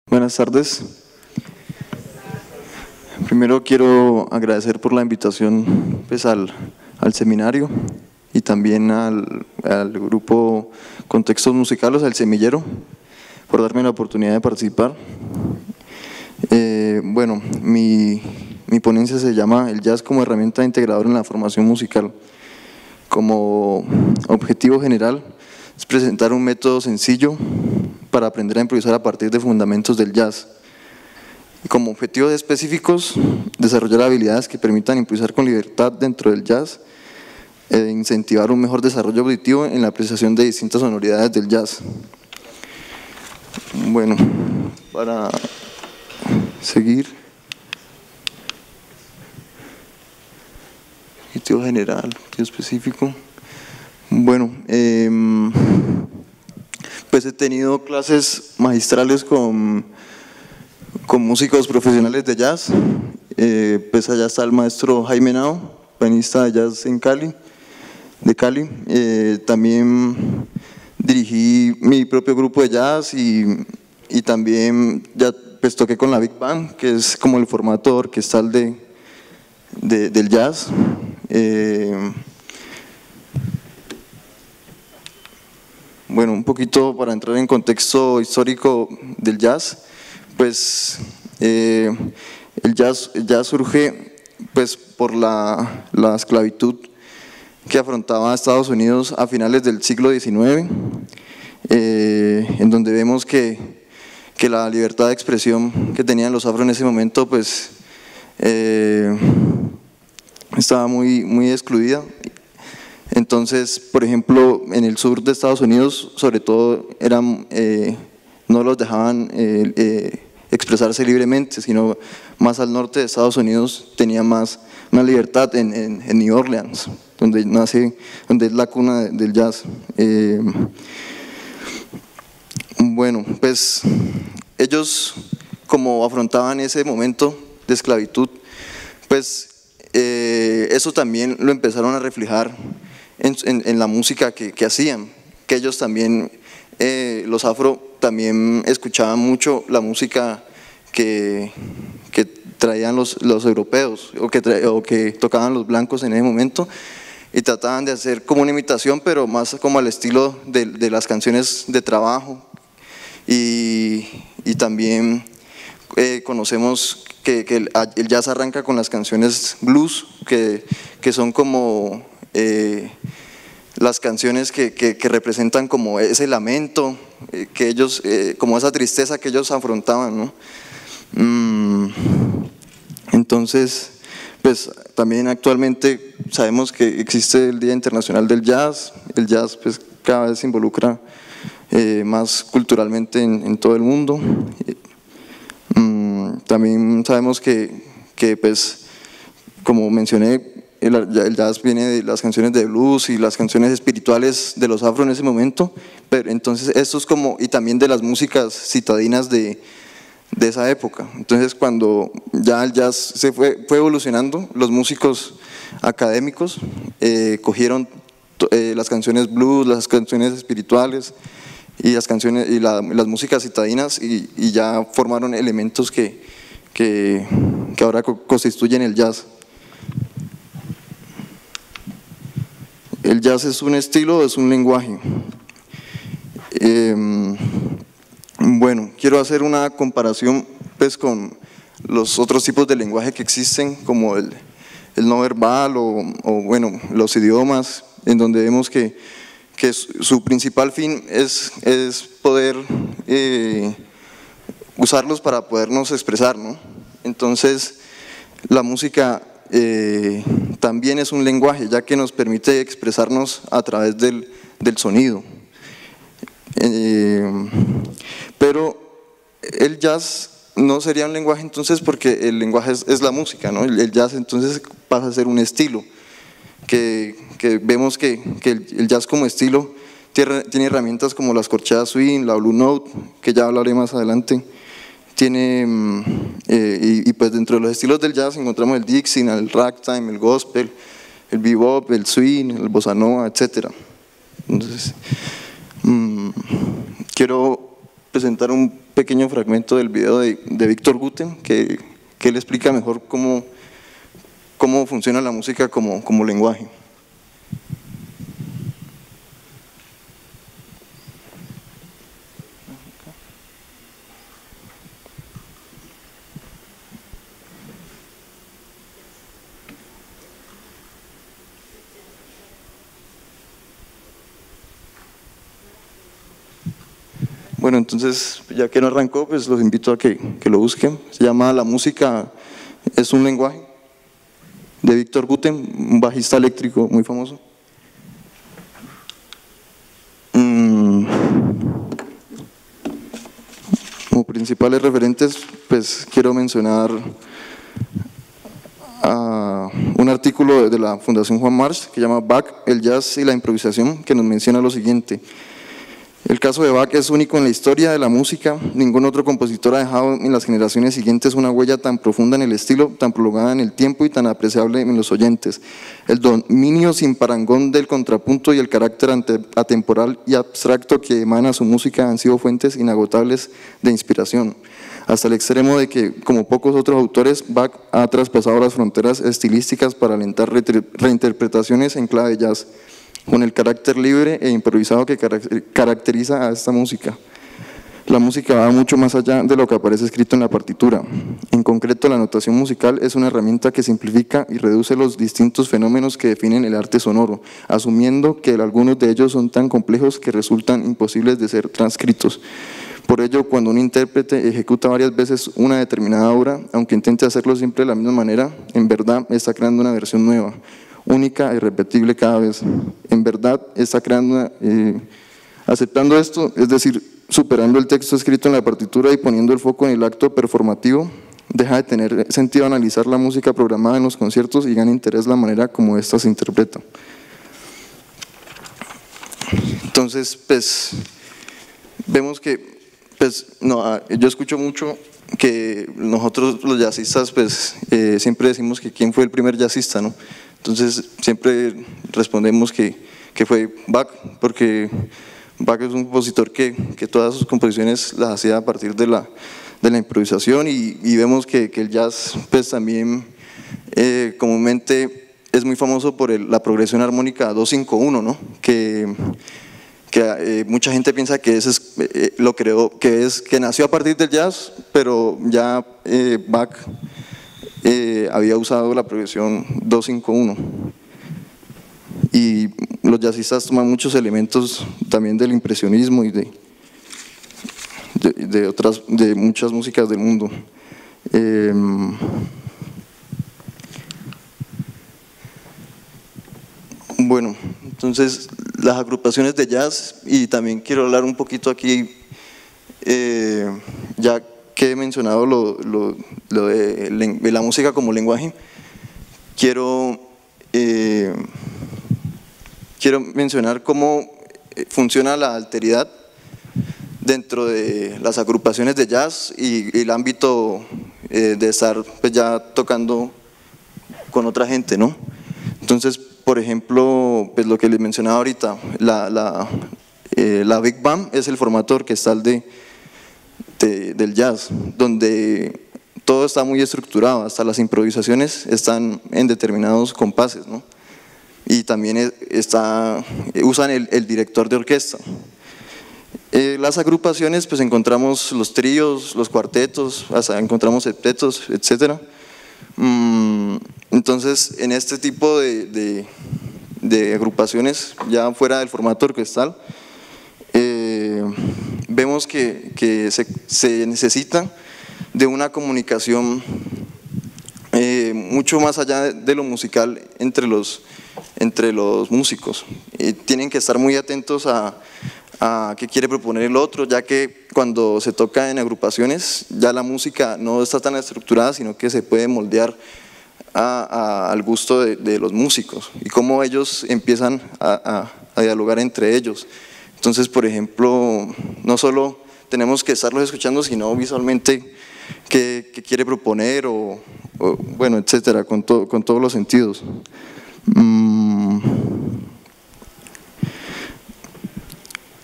Buenas tardes. Primero quiero agradecer por la invitación pues, al seminario y también al grupo Contextos Musicales, al Semillero, por darme la oportunidad de participar. Bueno, mi ponencia se llama El jazz como herramienta integradora en la formación musical. Como objetivo general es presentar un método sencillo para aprender a improvisar a partir de fundamentos del jazz. Y como objetivos específicos, desarrollar habilidades que permitan improvisar con libertad dentro del jazz e incentivar un mejor desarrollo auditivo en la apreciación de distintas sonoridades del jazz. Bueno, para seguir, objetivo general, objetivo específico. Bueno, pues he tenido clases magistrales con músicos profesionales de jazz. Pues allá está el maestro Jaime Nao, pianista de jazz de Cali. También dirigí mi propio grupo de jazz y también ya pues toqué con la Big Band, que es como el formato orquestal del jazz. Bueno, un poquito para entrar en contexto histórico del jazz, pues el jazz surge pues por la esclavitud que afrontaba Estados Unidos a finales del siglo XIX, en donde vemos que la libertad de expresión que tenían los afro en ese momento pues estaba muy excluida. Entonces, por ejemplo, en el sur de Estados Unidos, sobre todo, no los dejaban expresarse libremente, sino más al norte de Estados Unidos tenía más libertad en New Orleans, donde es la cuna del jazz. Bueno, pues ellos, como afrontaban ese momento de esclavitud, pues eso también lo empezaron a reflejar en la música que hacían, que ellos también, los afro también escuchaban mucho la música que traían los europeos o que tocaban los blancos en ese momento, y trataban de hacer como una imitación, pero más como al estilo de las canciones de trabajo. Y también conocemos que el jazz arranca con las canciones blues, que son como las canciones que representan como ese lamento, que ellos, como esa tristeza que ellos afrontaban, ¿no? Entonces, pues también actualmente sabemos que existe el Día Internacional del Jazz. El jazz pues cada vez se involucra más culturalmente en todo el mundo. También sabemos que pues, como mencioné, el jazz viene de las canciones de blues y las canciones espirituales de los afro en ese momento, pero entonces esto es como, y también de las músicas citadinas de esa época. Entonces cuando ya el jazz fue evolucionando, los músicos académicos cogieron las canciones blues, las canciones espirituales y las canciones y las músicas citadinas y ya formaron elementos que ahora constituyen el jazz. ¿El jazz es un estilo o es un lenguaje? Bueno, quiero hacer una comparación pues, con los otros tipos de lenguaje que existen, como el no verbal o bueno, los idiomas, en donde vemos que su principal fin es poder usarlos para podernos expresar, ¿no? Entonces, la música también es un lenguaje, ya que nos permite expresarnos a través del sonido. Pero el jazz no sería un lenguaje entonces, porque el lenguaje es la música, ¿no? El jazz entonces pasa a ser un estilo, que vemos que el jazz como estilo tiene herramientas como las corcheas swing, la blue note, que ya hablaré más adelante. Y pues dentro de los estilos del jazz encontramos el Dixie, el ragtime, el gospel, el bebop, el swing, el bossa nova, etc. Entonces, quiero presentar un pequeño fragmento del video de Víctor Guten, que él explica mejor cómo funciona la música como lenguaje. Bueno, entonces, ya que no arrancó, pues los invito a que lo busquen. Se llama La música es un lenguaje, de Víctor Guten, un bajista eléctrico muy famoso. Como principales referentes, pues quiero mencionar a un artículo de la Fundación Juan March que llama Bach, el jazz y la improvisación, que nos menciona lo siguiente: el caso de Bach es único en la historia de la música. Ningún otro compositor ha dejado en las generaciones siguientes una huella tan profunda en el estilo, tan prolongada en el tiempo y tan apreciable en los oyentes. El dominio sin parangón del contrapunto y el carácter atemporal y abstracto que emana su música han sido fuentes inagotables de inspiración, hasta el extremo de que, como pocos otros autores, Bach ha traspasado las fronteras estilísticas para alentar reinterpretaciones en clave jazz, con el carácter libre e improvisado que caracteriza a esta música. La música va mucho más allá de lo que aparece escrito en la partitura. En concreto, la notación musical es una herramienta que simplifica y reduce los distintos fenómenos que definen el arte sonoro, asumiendo que algunos de ellos son tan complejos que resultan imposibles de ser transcritos. Por ello, cuando un intérprete ejecuta varias veces una determinada obra, aunque intente hacerlo siempre de la misma manera, en verdad está creando una versión nueva, única y repetible cada vez. En verdad está creando aceptando esto, es decir, superando el texto escrito en la partitura y poniendo el foco en el acto performativo, deja de tener sentido analizar la música programada en los conciertos y gana interés la manera como ésta se interpreta. Entonces, pues, vemos que, pues, yo escucho mucho que nosotros los jazzistas, pues, siempre decimos que quién fue el primer jazzista, ¿no? Entonces siempre respondemos que fue Bach, porque Bach es un compositor que todas sus composiciones las hacía a partir de la improvisación, y vemos que el jazz pues también comúnmente es muy famoso por la progresión armónica 2-5-1, ¿no? que mucha gente piensa que ese es, lo creó, que nació a partir del jazz, pero ya Bach había usado la progresión 2-5-1, y los jazzistas toman muchos elementos también del impresionismo y de muchas músicas del mundo. Bueno, entonces las agrupaciones de jazz, y también quiero hablar un poquito aquí, ya que he mencionado lo de la música como lenguaje, quiero mencionar cómo funciona la alteridad dentro de las agrupaciones de jazz y el ámbito de estar pues ya tocando con otra gente, ¿no? Entonces, por ejemplo, pues lo que les mencionaba ahorita, la Big Band es el formato orquestal del jazz, donde todo está muy estructurado, hasta las improvisaciones están en determinados compases, ¿no? Y también usan el director de orquesta. Las agrupaciones, pues encontramos los tríos, los cuartetos, hasta encontramos septetos, etc. Entonces, en este tipo de agrupaciones, ya fuera del formato orquestal, vemos que se necesita de una comunicación mucho más allá de lo musical entre los músicos. Tienen que estar muy atentos a qué quiere proponer el otro, ya que cuando se toca en agrupaciones ya la música no está tan estructurada, sino que se puede moldear al gusto de los músicos y cómo ellos empiezan a dialogar entre ellos. Entonces, por ejemplo, no solo tenemos que estarlos escuchando, sino visualmente qué quiere proponer o bueno, etcétera, con todos los sentidos.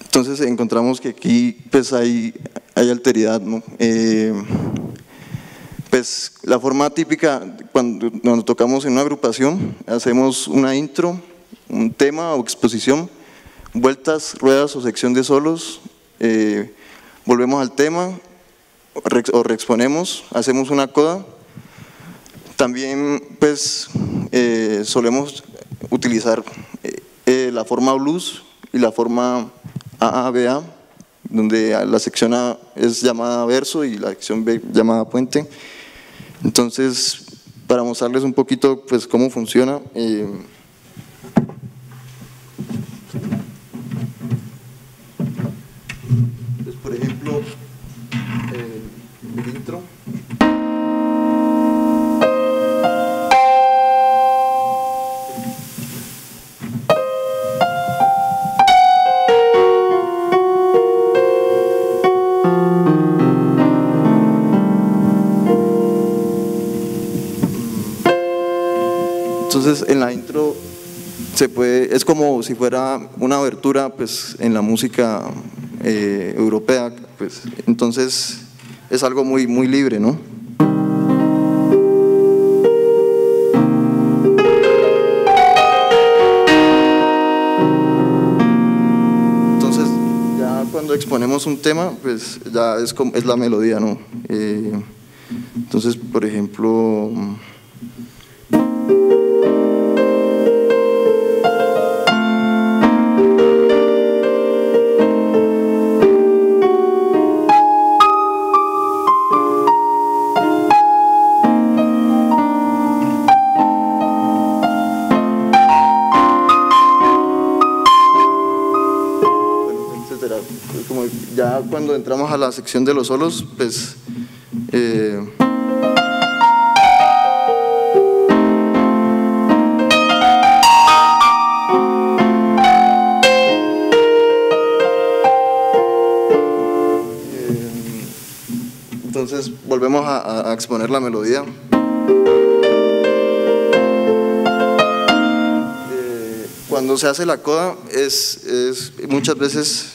Entonces encontramos que aquí pues hay hay alteridad, ¿no? Pues la forma típica, cuando tocamos en una agrupación, hacemos una intro, un tema o exposición, vueltas, ruedas o sección de solos, volvemos al tema o reexponemos, hacemos una coda. También pues solemos utilizar la forma blues y la forma AABA, donde la sección A es llamada verso y la sección B llamada puente. Entonces, para mostrarles un poquito pues cómo funciona, pues, por ejemplo, el intro. Entonces en la intro es como si fuera una abertura pues, en la música europea, pues, entonces es algo muy, muy libre, ¿no? Entonces ya cuando exponemos un tema, pues ya es la melodía, ¿no? Entonces, por ejemplo… Como ya cuando entramos a la sección de los solos, pues entonces volvemos a exponer la melodía. Cuando se hace la coda es muchas veces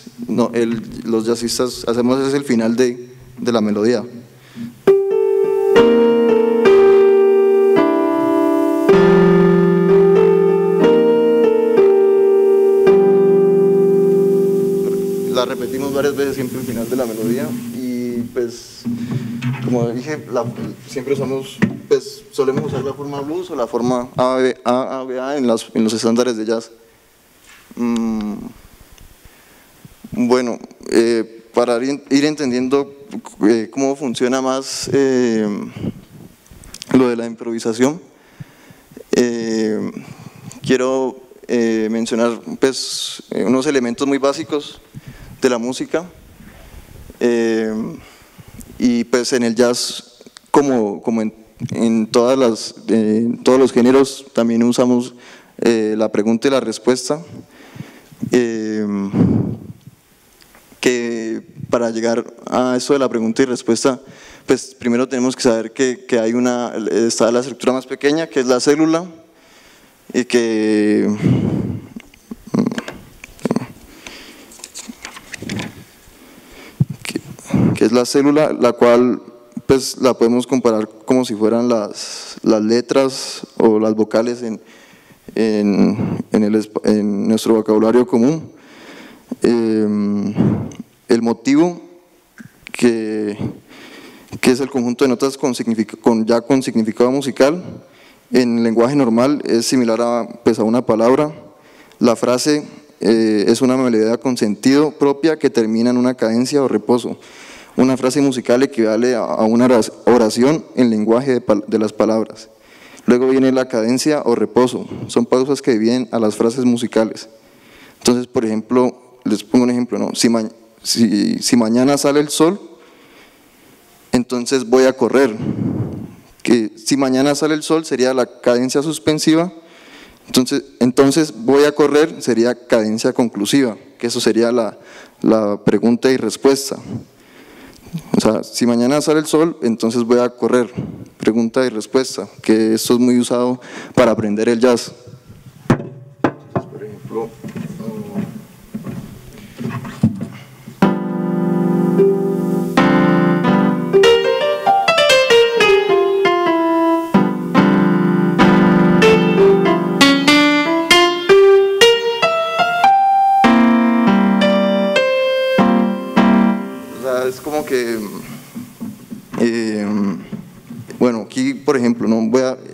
los jazzistas hacemos es el final de la melodía. La repetimos varias veces siempre el final de la melodía y pues como dije siempre solemos usar la forma blues o la forma ABA en los estándares de jazz. Bueno, para ir entendiendo cómo funciona más lo de la improvisación, quiero mencionar pues, unos elementos muy básicos de la música y pues en el jazz como en todos los géneros también usamos la pregunta y la respuesta, que para llegar a eso de la pregunta y respuesta, pues primero tenemos que saber que está la estructura más pequeña, que es la célula, y que es la célula, la cual pues la podemos comparar como si fueran las letras o las vocales en nuestro vocabulario común. El motivo, que es el conjunto de notas con significado musical, en lenguaje normal es similar a una palabra. La frase es una melodía con sentido propia que termina en una cadencia o reposo. Una frase musical equivale a una oración en lenguaje de las palabras. Luego viene la cadencia o reposo, son pausas que dividen a las frases musicales. Entonces, por ejemplo, les pongo un ejemplo, ¿no? Si mañana sale el sol, entonces voy a correr. Que si mañana sale el sol sería la cadencia suspensiva, entonces voy a correr sería cadencia conclusiva, que eso sería la pregunta y respuesta. O sea, si mañana sale el sol, entonces voy a correr, pregunta y respuesta, que esto es muy usado para aprender el jazz. Entonces, por ejemplo,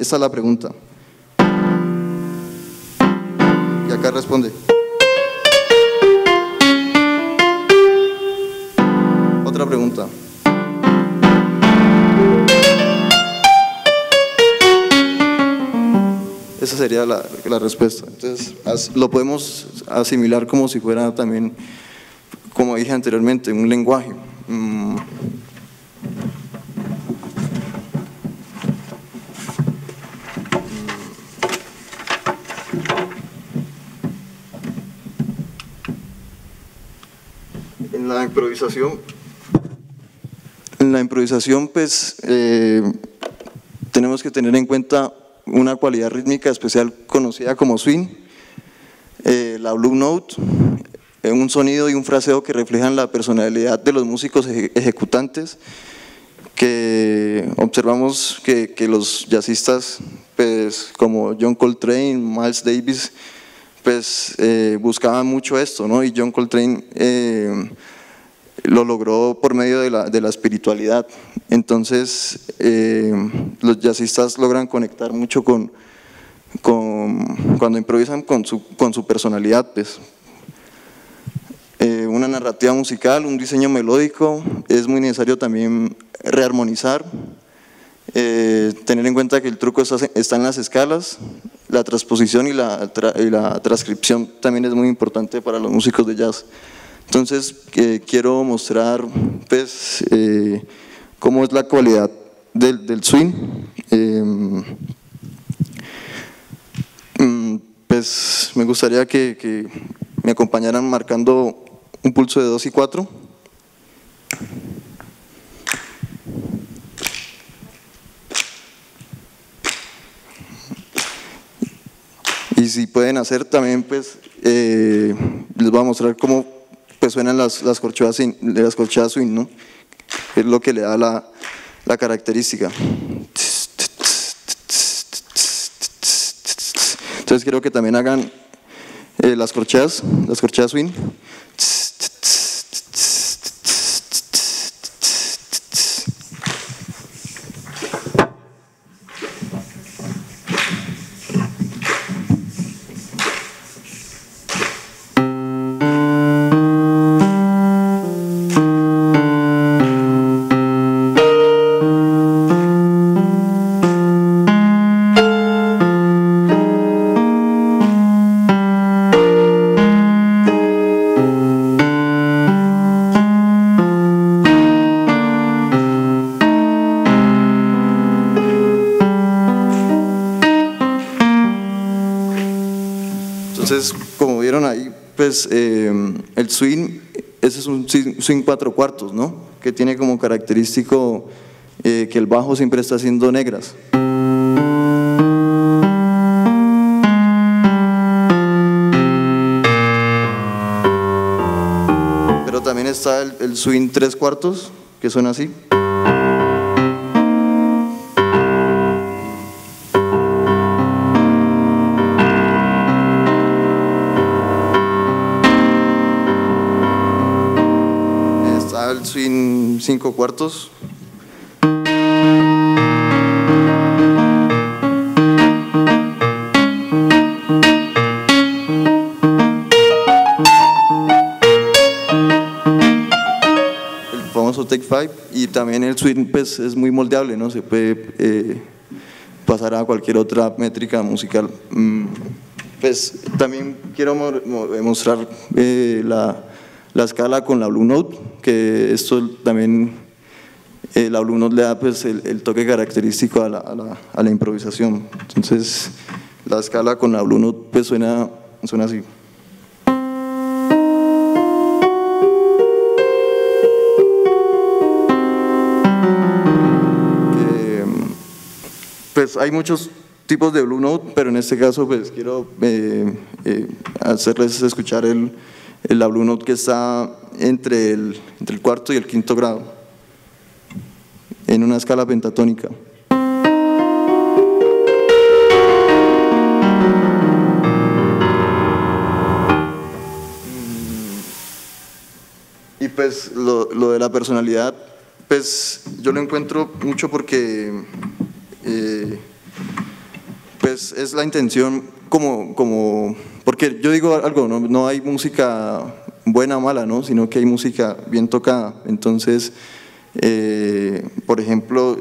esta es la pregunta. Y acá responde. Otra pregunta. Esa sería la respuesta. Entonces, lo podemos asimilar como si fuera también, como dije anteriormente, un lenguaje. En la improvisación, pues, tenemos que tener en cuenta una cualidad rítmica especial conocida como swing, la blue note, un sonido y un fraseo que reflejan la personalidad de los músicos ejecutantes, que observamos que los jazzistas, pues, como John Coltrane, Miles Davis, pues buscaban mucho esto, ¿no? Y John Coltrane lo logró por medio de la espiritualidad. Entonces los jazzistas logran conectar mucho cuando improvisan con su personalidad, pues. Una narrativa musical, un diseño melódico, es muy necesario también rearmonizar, tener en cuenta que el truco está en las escalas, la transposición y la transcripción también es muy importante para los músicos de jazz. Entonces quiero mostrar, pues, cómo es la cualidad del swing. Pues me gustaría que me acompañaran marcando un pulso de 2 y 4. Y si pueden hacer también, pues, les voy a mostrar cómo pues suenan las corcheas swing, ¿no? Es lo que le da la característica. Entonces quiero que también hagan las corcheas swing. Entonces, como vieron ahí, pues el swing, ese es un swing 4/4, ¿no? Que tiene como característico que el bajo siempre está haciendo negras. Pero también está el swing 3/4, que suena así. El swing 5/4. El famoso take 5. Y también el swing, pues, es muy moldeable, ¿no? Se puede pasar a cualquier otra métrica musical. Pues también quiero mostrar la escala con la Blue Note, que esto también, la Blue Note le da, pues, el toque característico a la improvisación. Entonces la escala con la Blue Note, pues, suena así. Pues hay muchos tipos de Blue Note, pero en este caso, pues, quiero hacerles escuchar la Blue Note que está entre el cuarto y el quinto grado, en una escala pentatónica. Y pues lo de la personalidad, pues yo lo encuentro mucho porque pues es la intención porque yo digo algo, no hay música buena o mala, ¿no? Sino que hay música bien tocada. Entonces, por ejemplo,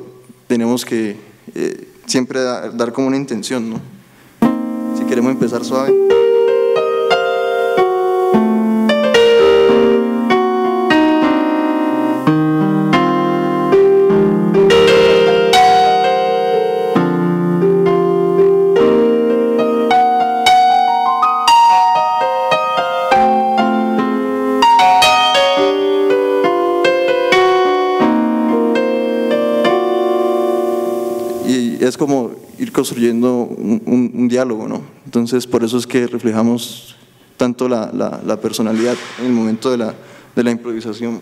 tenemos que siempre dar como una intención, ¿no? Si queremos empezar suave. Es como ir construyendo un diálogo, ¿no? Entonces, por eso es que reflejamos tanto la personalidad en el momento de la improvisación.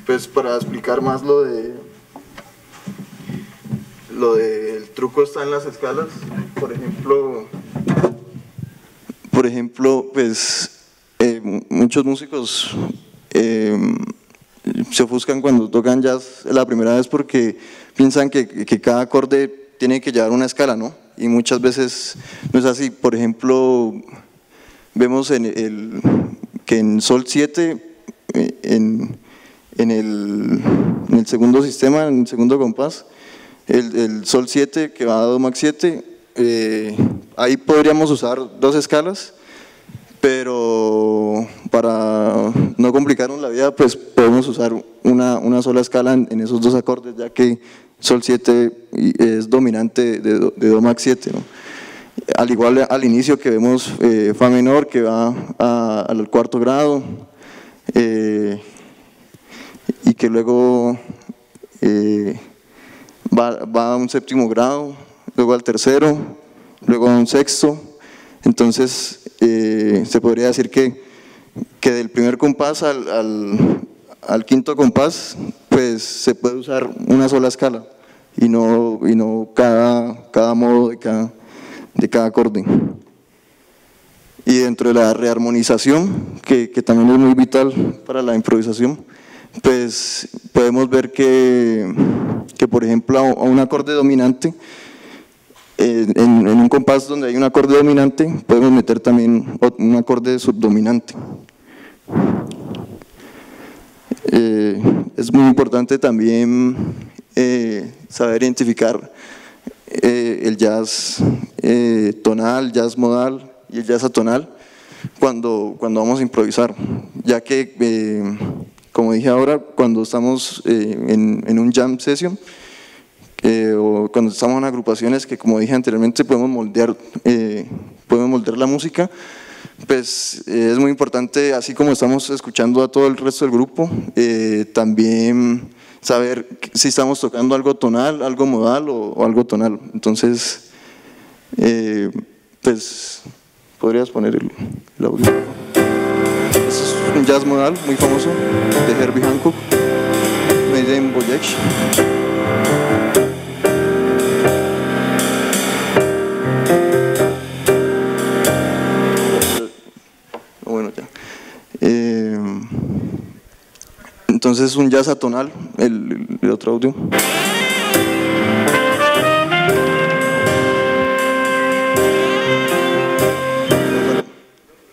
Pues para explicar más lo del truco está en las escalas, por ejemplo, pues muchos músicos se ofuscan cuando tocan jazz la primera vez porque piensan que cada acorde tiene que llevar una escala, ¿no? Y muchas veces no es así. Por ejemplo, vemos que en Sol 7, en el segundo sistema, en el segundo compás, el Sol 7 que va a Do Max 7, ahí podríamos usar dos escalas, pero para no complicarnos la vida, pues podemos usar una sola escala en esos dos acordes, ya que Sol 7 es dominante de Do Max 7, ¿no? Al igual al inicio que vemos Fa menor que va al cuarto grado, y que luego va a un séptimo grado, luego al tercero, luego a un sexto. Entonces se podría decir que del primer compás al quinto compás, pues se puede usar una sola escala y no cada modo de cada acorde. Y dentro de la rearmonización, que también es muy vital para la improvisación, pues podemos ver que por ejemplo a un acorde dominante, en un compás donde hay un acorde dominante, podemos meter también un acorde subdominante. Es muy importante también saber identificar el jazz tonal, jazz modal y el jazz atonal cuando vamos a improvisar, ya que como dije ahora, cuando estamos en un jam session, o cuando estamos en agrupaciones que, como dije anteriormente, podemos moldear la música, pues es muy importante, así como estamos escuchando a todo el resto del grupo, también saber si estamos tocando algo tonal, algo modal o algo tonal. Entonces, pues podrías poner el audio. Este es un jazz modal muy famoso de Herbie Hancock, Made in Voyage. Bueno, ya. Entonces un jazz atonal, el otro audio.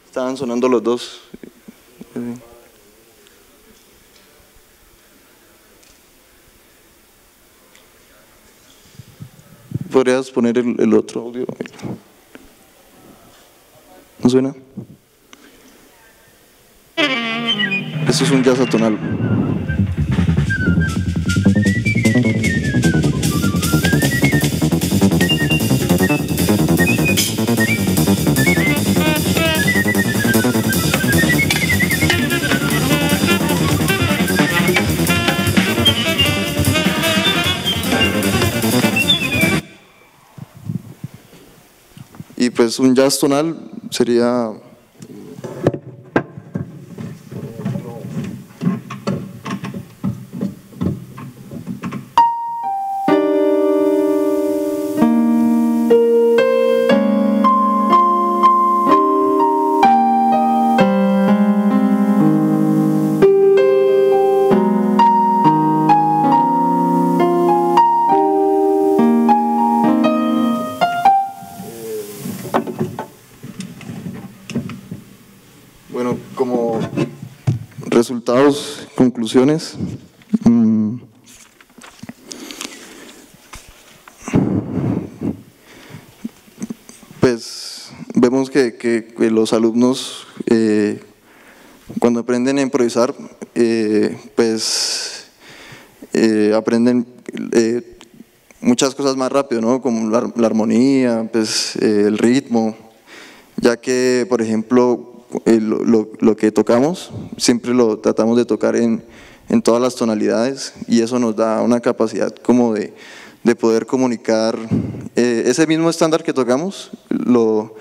Estaban sonando los dos. ¿Podrías poner el otro audio? ¿No suena? Esto es un jazz atonal. Y pues un jazz tonal sería resultados, conclusiones. Pues vemos que los alumnos cuando aprenden a improvisar, pues aprenden muchas cosas más rápido, ¿no? Como la armonía, pues, el ritmo, ya que, por ejemplo, lo que tocamos, siempre lo tratamos de tocar en todas las tonalidades, y eso nos da una capacidad como de poder comunicar ese mismo estándar que tocamos, lo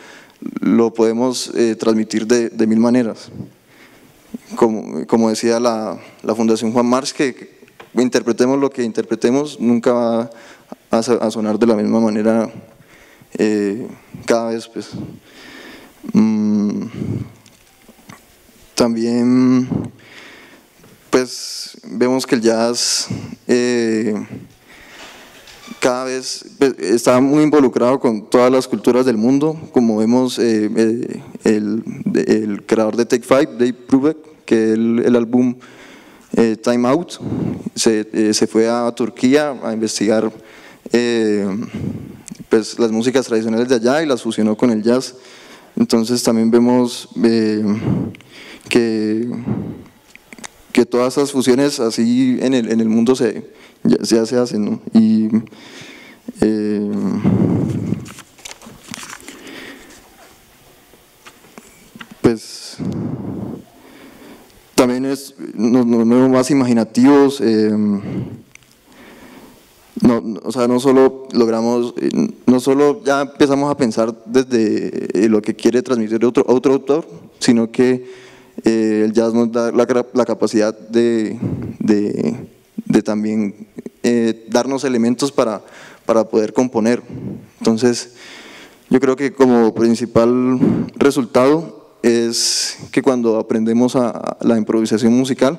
podemos transmitir de mil maneras. Como decía la Fundación Juan March, que interpretemos lo que interpretemos, nunca va a sonar de la misma manera cada vez, pues. También pues vemos que el jazz cada vez está muy involucrado con todas las culturas del mundo, como vemos el creador de Take Five, Dave Brubeck, que el álbum Time Out, se fue a Turquía a investigar pues las músicas tradicionales de allá y las fusionó con el jazz. Entonces también vemos que todas esas fusiones así en el mundo ya se hacen, ¿no? Y pues también nos vemos más imaginativos, o sea, no solo logramos, no solo ya empezamos a pensar desde lo que quiere transmitir otro autor, sino que el jazz nos da la capacidad de también darnos elementos para poder componer. Entonces, yo creo que como principal resultado es que cuando aprendemos a la improvisación musical,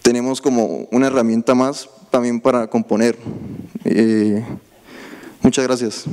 tenemos como una herramienta más también para componer. Muchas gracias.